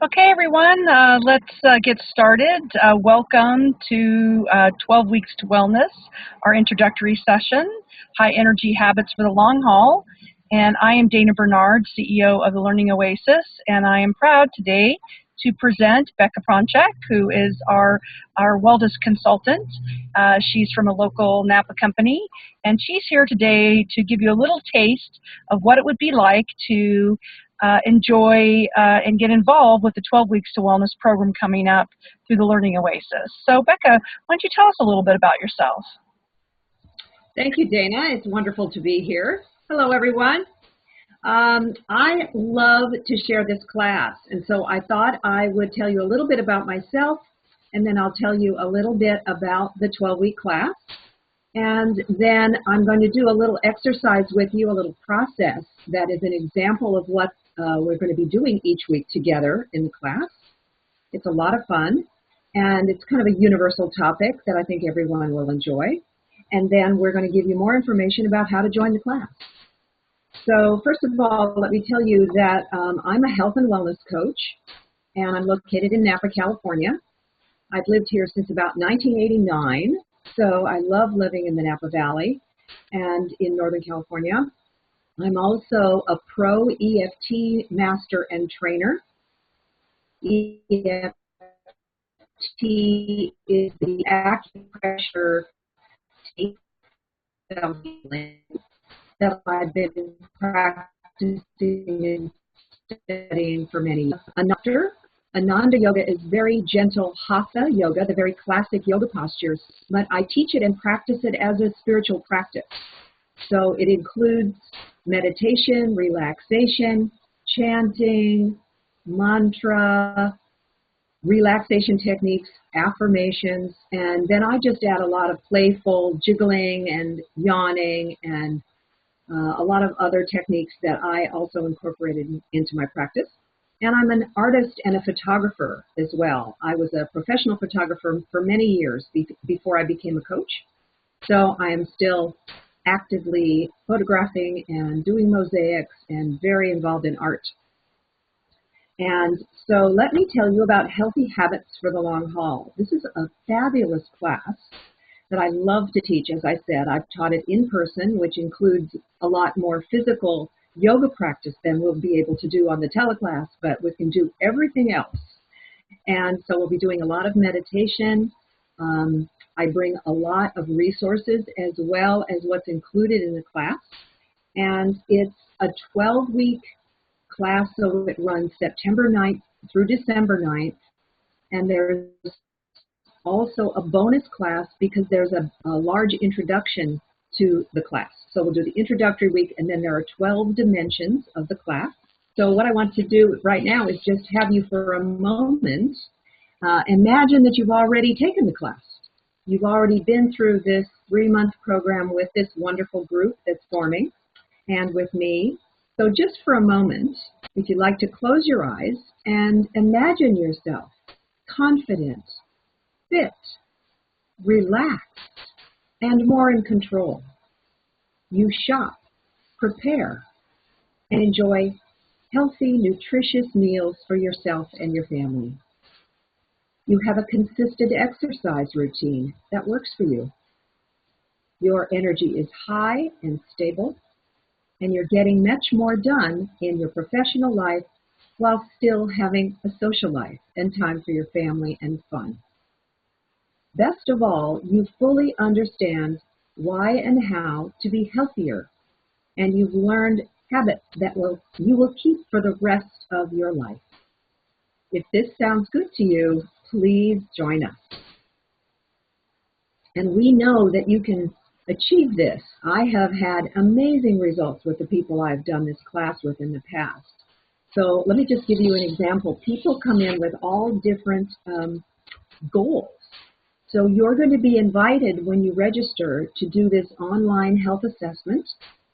Okay, everyone, let's get started. Welcome to 12 Weeks to Wellness, our introductory session, High Energy Habits for the Long Haul. And I am Dana Bernard, CEO of the Learning Oasis, and I am proud today to present Becca Pronchek, who is our wellness consultant. She's from a local Napa company, and she's here today to give you a little taste of what it would be like to enjoy and get involved with the 12 Weeks to Wellness program coming up through the Learning Oasis. So Becca, why don't you tell us a little bit about yourself? Thank you, Dana. It's wonderful to be here. Hello, everyone. I love to share this class, and so I thought I would tell you a little bit about myself, and then I'll tell you a little bit about the 12-week class. And then I'm going to do a little exercise with you, a little process that is an example of what we're going to be doing each week together in the class. It's a lot of fun, and it's kind of a universal topic that I think everyone will enjoy. And then we're going to give you more information about how to join the class. So first of all, let me tell you that I'm a health and wellness coach, and I'm located in Napa, California. I've lived here since about 1989. So I love living in the Napa Valley and in Northern California. I'm also a pro EFT master and trainer. EFT is the acupressure technique that I've been practicing and studying for many years. Ananda yoga is very gentle hatha yoga, the very classic yoga postures, but I teach it and practice it as a spiritual practice. So it includes meditation, relaxation, chanting, mantra, relaxation techniques, affirmations, and then I just add a lot of playful jiggling and yawning and a lot of other techniques that I also incorporated into my practice. And I'm an artist and a photographer as well. I was a professional photographer for many years before I became a coach. So I am still actively photographing and doing mosaics and very involved in art. And so let me tell you about healthy habits for the long haul. This is a fabulous class that I love to teach. As I said, I've taught it in person, which includes a lot more physical yoga practice than we'll be able to do on the teleclass, but we can do everything else. And so we'll be doing a lot of meditation. I bring a lot of resources as well as what's included in the class. And it's a 12-week class, so it runs September 9th through December 9th. And there's also a bonus class because there's a large introduction to the class. So we'll do the introductory week, and then there are 12 dimensions of the class. So what I want to do right now is just have you for a moment imagine that you've already taken the class. You've already been through this 3-month program with this wonderful group that's forming and with me. So just for a moment, if you'd like to close your eyes and imagine yourself confident, fit, relaxed, and more in control. You shop, prepare, and enjoy healthy, nutritious meals for yourself and your family. You have a consistent exercise routine that works for you. Your energy is high and stable, and you're getting much more done in your professional life while still having a social life and time for your family and fun. Best of all, you fully understand why and how to be healthier, and you've learned habits that you will keep for the rest of your life. If this sounds good to you, please join us. And we know that you can achieve this. I have had amazing results with the people I've done this class with in the past. So let me just give you an example. People come in with all different goals. So you're going to be invited when you register to do this online health assessment.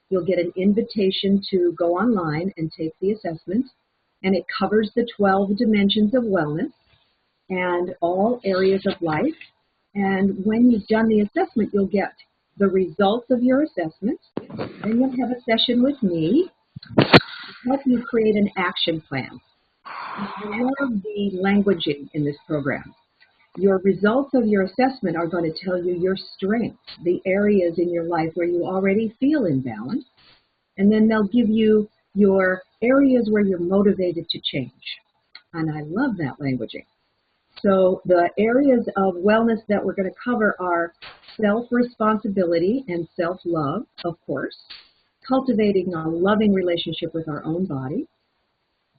You'll get an invitation to go online and take the assessment, and it covers the 12 dimensions of wellness and all areas of life. And when you've done the assessment, you'll get the results of your assessment. Then you'll have a session with me to help you create an action plan. I love the languaging in this program. Your results of your assessment are going to tell you your strengths, the areas in your life where you already feel imbalanced, and then they'll give you your areas where you're motivated to change. And I love that languaging. So the areas of wellness that we're going to cover are self-responsibility and self-love, of course, cultivating a loving relationship with our own body,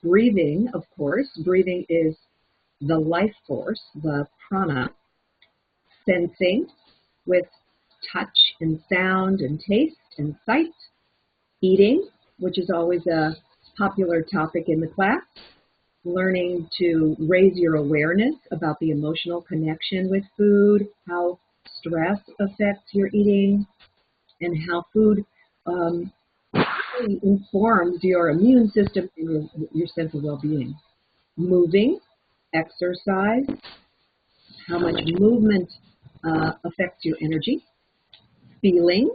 breathing, of course. Breathing is the life force, the prana, sensing with touch and sound and taste and sight, eating, which is always a popular topic in the class, learning to raise your awareness about the emotional connection with food, how stress affects your eating, and how food really informs your immune system and your sense of well-being. Moving, exercise, how much movement affects your energy. Feeling,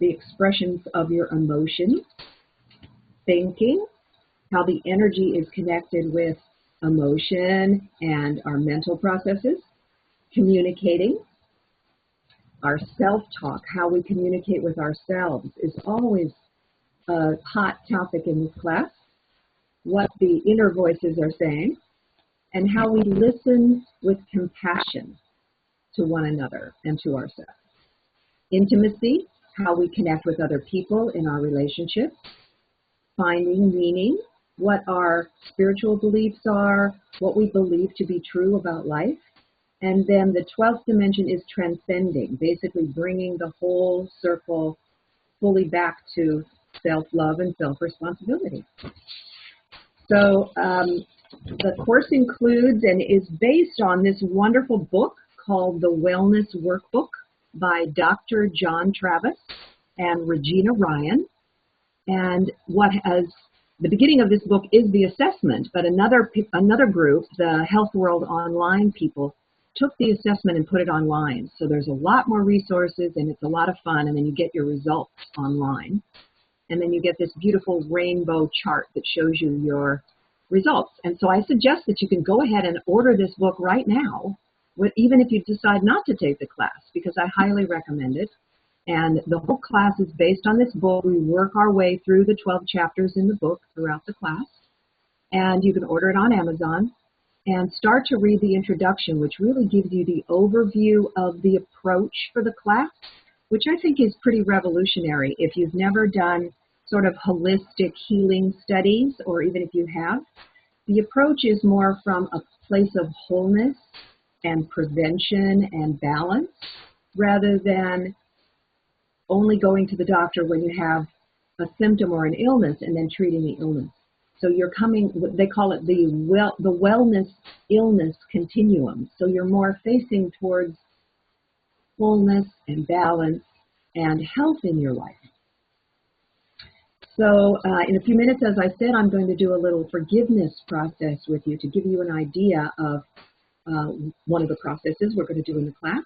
the expressions of your emotions. Thinking, how the energy is connected with emotion and our mental processes. Communicating, our self-talk, how we communicate with ourselves is always a hot topic in this class. What the inner voices are saying, and how we listen with compassion to one another and to ourselves. Intimacy, how we connect with other people in our relationships. Finding meaning, what our spiritual beliefs are, what we believe to be true about life. And then the 12th dimension is transcending, basically bringing the whole circle fully back to self-love and self-responsibility. So the course includes and is based on this wonderful book called The Wellness Workbook by Dr. John Travis and Regina Ryan. And the beginning of this book is the assessment, but another group, the Health World Online people, took the assessment and put it online. So there's a lot more resources and it's a lot of fun, and then you get your results online. And then you get this beautiful rainbow chart that shows you your results. And so I suggest that you can go ahead and order this book right now, even if you decide not to take the class, because I highly recommend it. And the whole class is based on this book. We work our way through the 12 chapters in the book throughout the class. And you can order it on Amazon and start to read the introduction, which really gives you the overview of the approach for the class, which I think is pretty revolutionary. If you've never done sort of holistic healing studies, or even if you have, the approach is more from a place of wholeness and prevention and balance, rather than only going to the doctor when you have a symptom or an illness and then treating the illness. So you're coming, they call it the wellness illness continuum. So you're more facing towards wholeness and balance and health in your life. So in a few minutes, as I said, I'm going to do a little forgiveness process with you to give you an idea of one of the processes we're going to do in the class.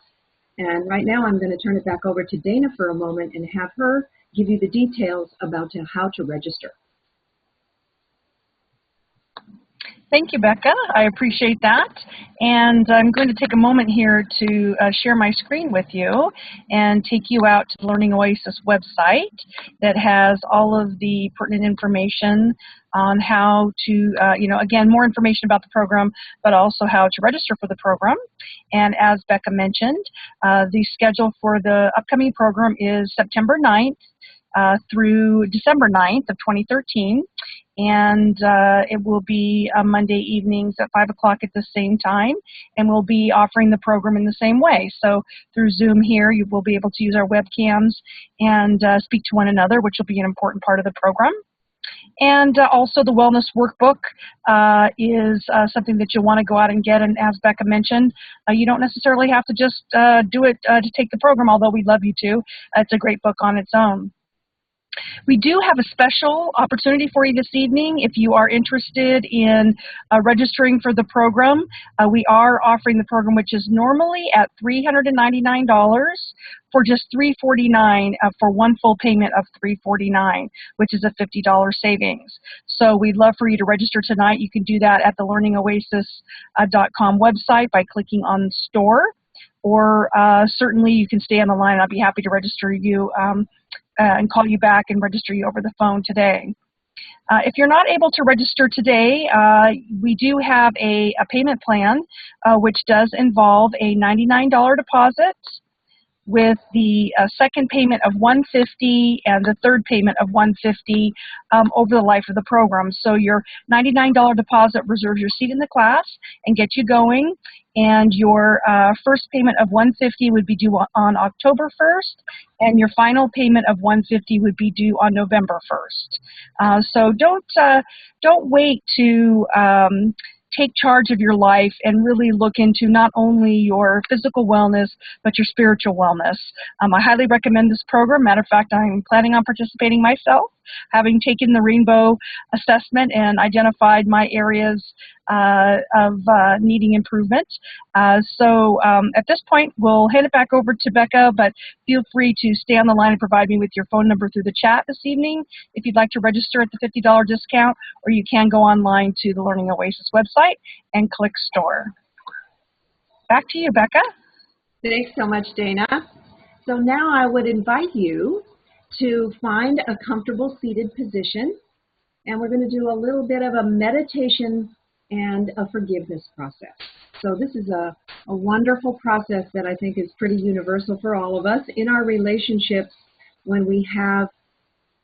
And right now I'm going to turn it back over to Dana for a moment and have her give you the details about how to register. Thank you, Becca. I appreciate that. And I'm going to take a moment here to share my screen with you and take you out to the Learning Oasis website that has all of the pertinent information on how to, again, more information about the program, but also how to register for the program. And as Becca mentioned, the schedule for the upcoming program is September 9th through December 9th of 2013. And it will be Monday evenings at 5 o'clock at the same time, and we'll be offering the program in the same way. So through Zoom here, you will be able to use our webcams and speak to one another, which will be an important part of the program. And also the Wellness Workbook is something that you'll want to go out and get. And as Becca mentioned, you don't necessarily have to just do it to take the program, although we'd love you to. It's a great book on its own. We do have a special opportunity for you this evening. If you are interested in registering for the program, we are offering the program, which is normally at $399 for just $349 for one full payment of $349, which is a $50 savings. So we'd love for you to register tonight. You can do that at the learningoasis.com website by clicking on store, or certainly you can stay on the line. I'd be happy to register you and call you back and register you over the phone today. If you're not able to register today, we do have a payment plan which does involve a $99 deposit, with the second payment of $150 and the third payment of $150 over the life of the program. So your $99 deposit reserves your seat in the class and gets you going, and your first payment of $150 would be due on October 1st, and your final payment of $150 would be due on November 1st. So don't wait to take charge of your life and really look into not only your physical wellness, but your spiritual wellness. I highly recommend this program. Matter of fact, I'm planning on participating myself, having taken the Rainbow assessment and identified my areas of needing improvement. So at this point, we'll hand it back over to Becca, but feel free to stay on the line and provide me with your phone number through the chat this evening if you'd like to register at the $50 discount, or you can go online to the Learning Oasis website and click store. Back to you, Becca. Thanks so much, Dana. So now I would invite you to find a comfortable seated position, and we're going to do a little bit of a meditation and a forgiveness process. So this is a wonderful process that I think is pretty universal for all of us in our relationships when we have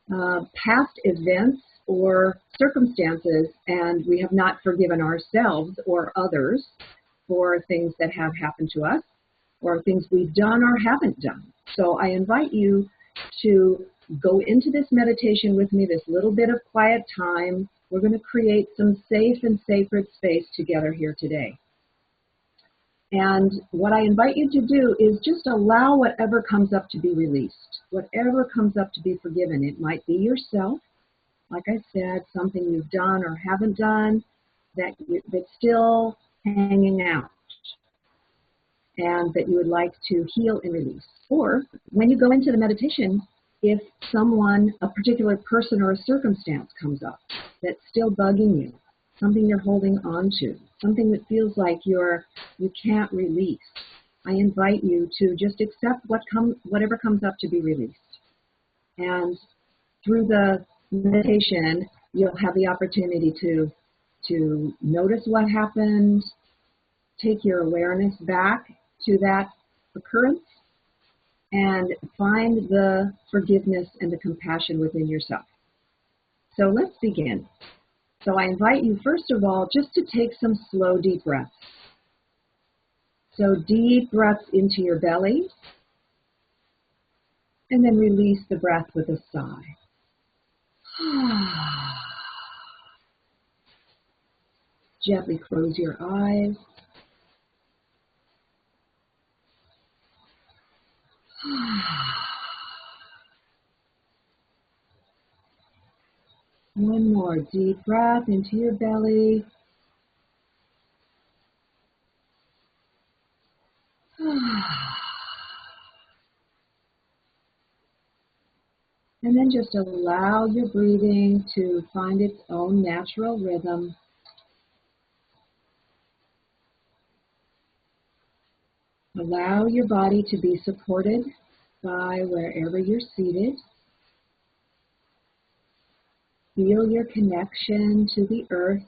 past events or circumstances and we have not forgiven ourselves or others for things that have happened to us or things we've done or haven't done. So I invite you to go into this meditation with me, this little bit of quiet time. We're going to create some safe and sacred space together here today. And what I invite you to do is just allow whatever comes up to be released, whatever comes up to be forgiven. It might be yourself, like I said, something you've done or haven't done that's still hanging out and that you would like to heal and release. Or when you go into the meditation, if someone, a particular person or a circumstance comes up that's still bugging you, something you're holding on to, something that feels like you can't release, I invite you to just accept whatever comes up to be released. And through the meditation, you'll have the opportunity to notice what happened, take your awareness back to that occurrence, and find the forgiveness and the compassion within yourself. So let's begin. So I invite you, first of all, just to take some slow, deep breaths. So deep breaths into your belly, and then release the breath with a sigh. Gently close your eyes. One more deep breath into your belly. And then just allow your breathing to find its own natural rhythm. Allow your body to be supported by wherever you're seated. Feel your connection to the earth.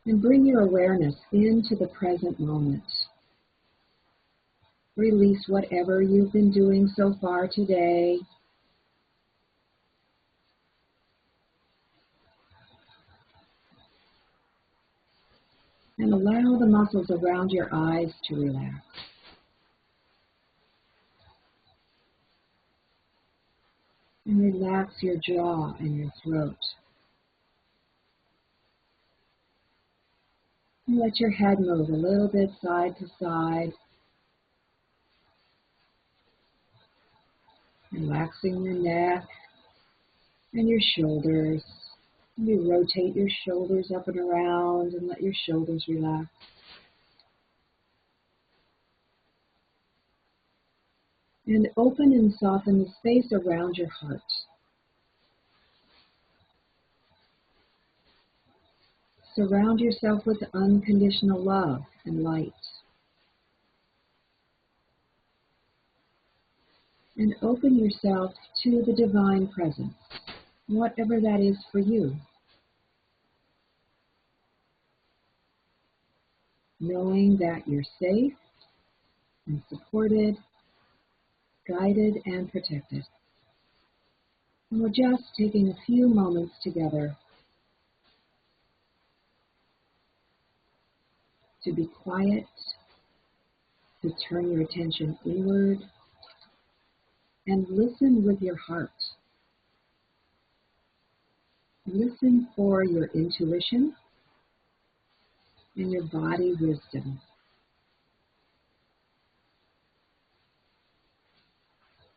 And bring your awareness into the present moment. Release whatever you've been doing so far today. And allow the muscles around your eyes to relax. And relax your jaw and your throat. And let your head move a little bit side to side. Relaxing your neck and your shoulders. You rotate your shoulders up and around and let your shoulders relax. And open and soften the space around your heart. Surround yourself with unconditional love and light. And open yourself to the divine presence, whatever that is for you. Knowing that you're safe and supported, guided and protected. And we're just taking a few moments together to be quiet, to turn your attention inward, and listen with your heart. Listen for your intuition and your body wisdom.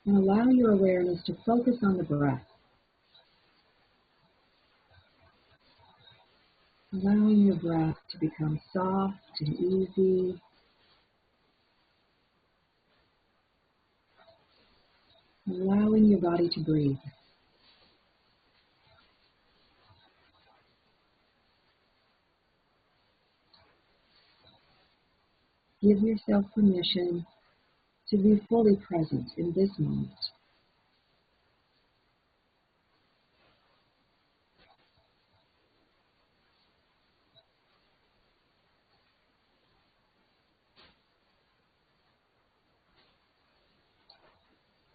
And allow your awareness to focus on the breath. Allowing your breath to become soft and easy. Allowing your body to breathe. Give yourself permission to be fully present in this moment.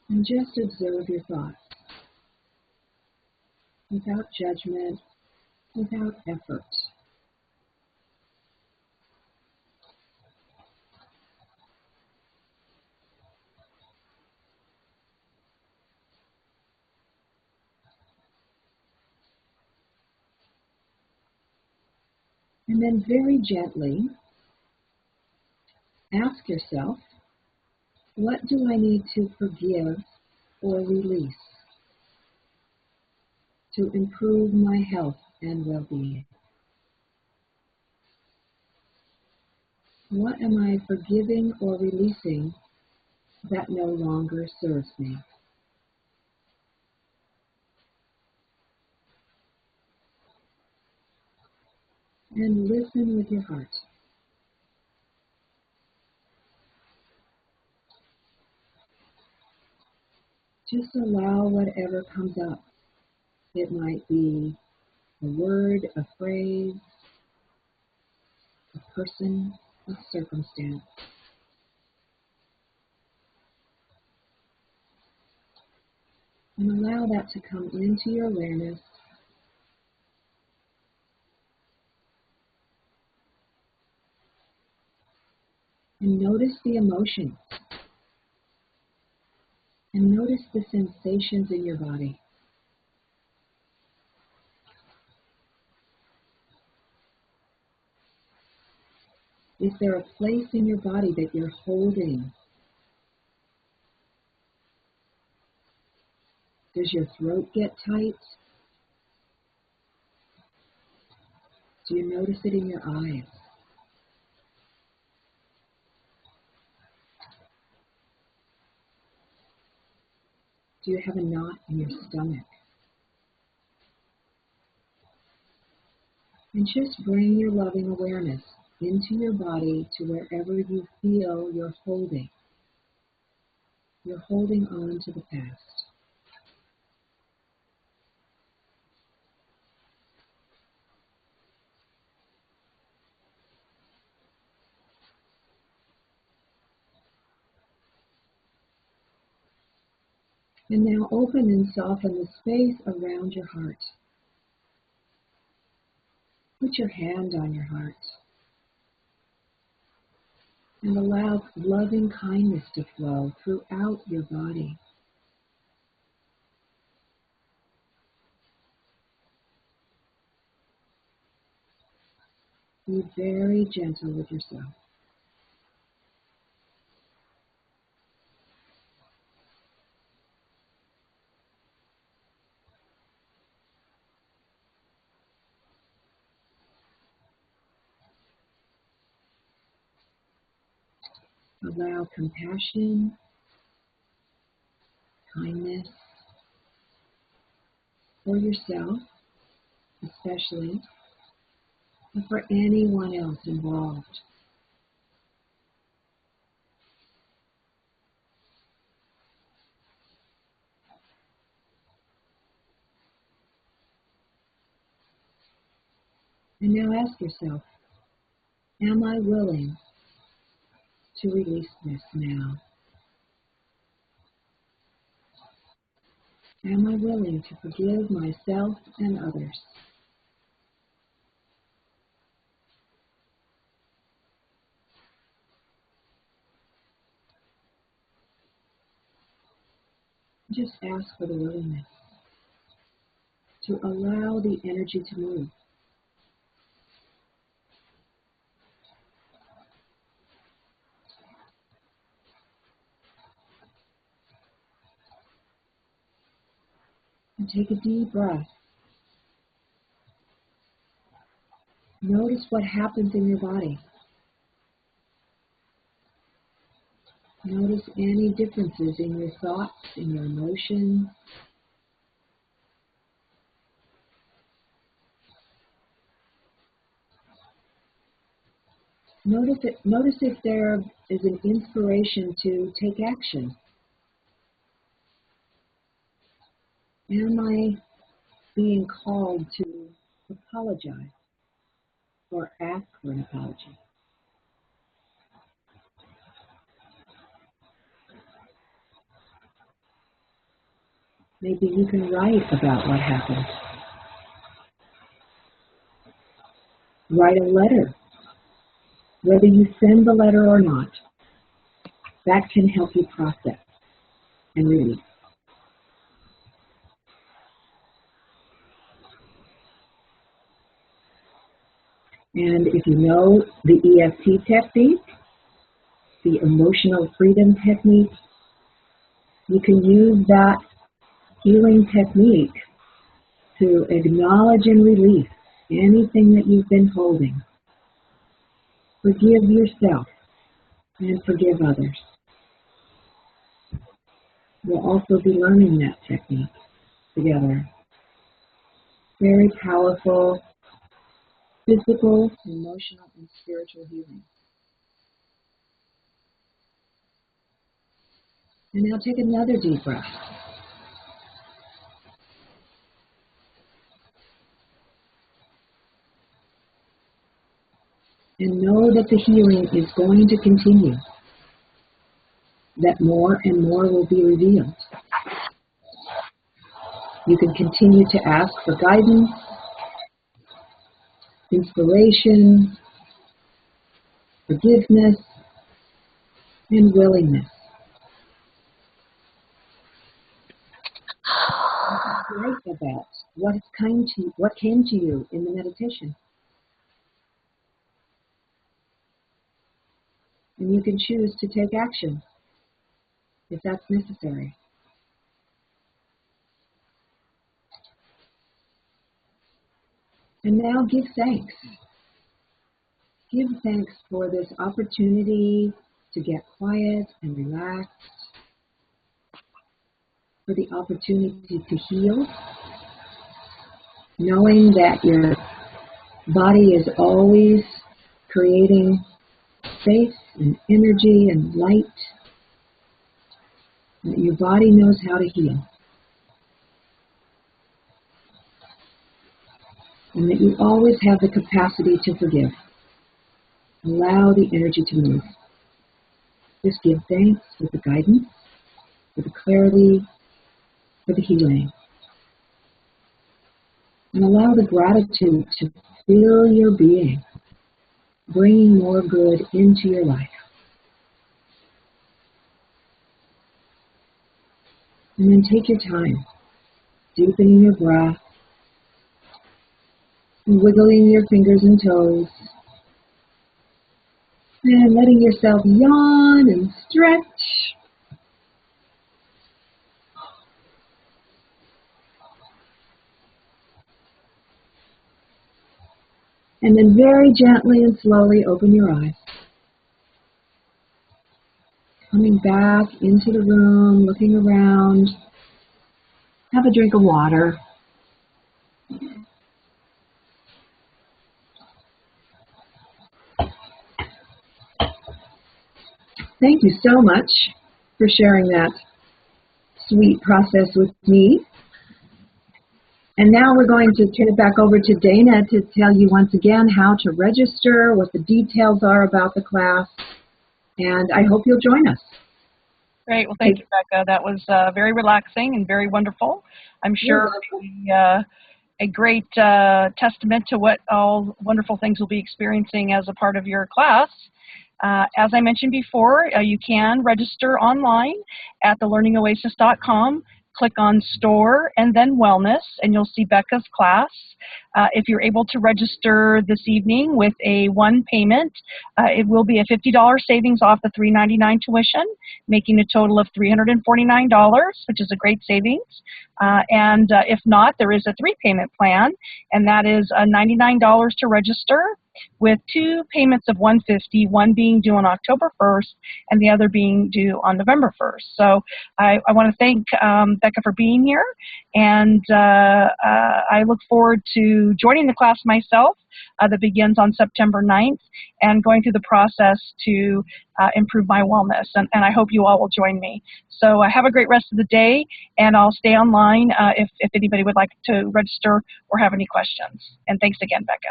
And just observe your thoughts without judgment, without effort. And then very gently ask yourself, what do I need to forgive or release to improve my health and well-being? What am I forgiving or releasing that no longer serves me? And listen with your heart. Just allow whatever comes up. It might be a word, a phrase, a person, a circumstance. And allow that to come into your awareness. And notice the emotions. And notice the sensations in your body. Is there a place in your body that you're holding? Does your throat get tight? Do you notice it in your eyes? Do you have a knot in your stomach? And just bring your loving awareness into your body to wherever you feel you're holding. You're holding on to the past. And now open and soften the space around your heart. Put your hand on your heart. And allow loving kindness to flow throughout your body. Be very gentle with yourself. Allow compassion kindness for yourself, especially, and for anyone else involved. And now ask yourself, am I willing to release this now? Am I willing to forgive myself and others? Just ask for the willingness to allow the energy to move. And take a deep breath. Notice what happens in your body. Notice any differences in your thoughts, in your emotions. Notice if there is an inspiration to take action. Am I being called to apologize or ask for an apology? Maybe you can write about what happened. Write a letter. Whether you send the letter or not, that can help you process and release. And if you know the EFT technique, the emotional freedom technique, you can use that healing technique to acknowledge and release anything that you've been holding. Forgive yourself and forgive others. We'll also be learning that technique together. Very powerful physical, emotional, and spiritual healing. And now take another deep breath. And know that the healing is going to continue, that more and more will be revealed. You can continue to ask for guidance, inspiration, forgiveness, and willingness. Write about what came to you in the meditation. And you can choose to take action if that's necessary. And now give thanks. Give thanks for this opportunity to get quiet and relaxed, for the opportunity to heal, knowing that your body is always creating space and energy and light, and that your body knows how to heal. And that you always have the capacity to forgive. Allow the energy to move. Just give thanks for the guidance, for the clarity, for the healing. And allow the gratitude to fill your being, bringing more good into your life. And then take your time, deepening your breath, and wiggling your fingers and toes, and letting yourself yawn and stretch. And then very gently and slowly open your eyes. Coming back into the room, looking around, Have a drink of water. Thank you so much for sharing that sweet process with me. And now we're going to turn it back over to Dana to tell you once again how to register, what the details are about the class, and I hope you'll join us. Great. Well, thank you, Becca. That was very relaxing and very wonderful. I'm sure a great testament to what all wonderful things we'll be experiencing as a part of your class. As I mentioned before, you can register online at thelearningoasis.com. Click on Store and then Wellness, and you'll see Becca's class. If you're able to register this evening with a one payment, it will be a $50 savings off the $399 tuition, making a total of $349, which is a great savings. And if not, there is a three-payment plan, and that is $99 to register, with two payments of $150, one being due on October 1st and the other being due on November 1st. So I want to thank Becca for being here, and I look forward to joining the class myself that begins on September 9th and going through the process to improve my wellness, and I hope you all will join me. So have a great rest of the day, and I'll stay online if anybody would like to register or have any questions. And thanks again, Becca.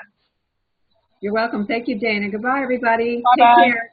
You're welcome. Thank you, Dana. Goodbye, everybody. Bye-bye. Take care.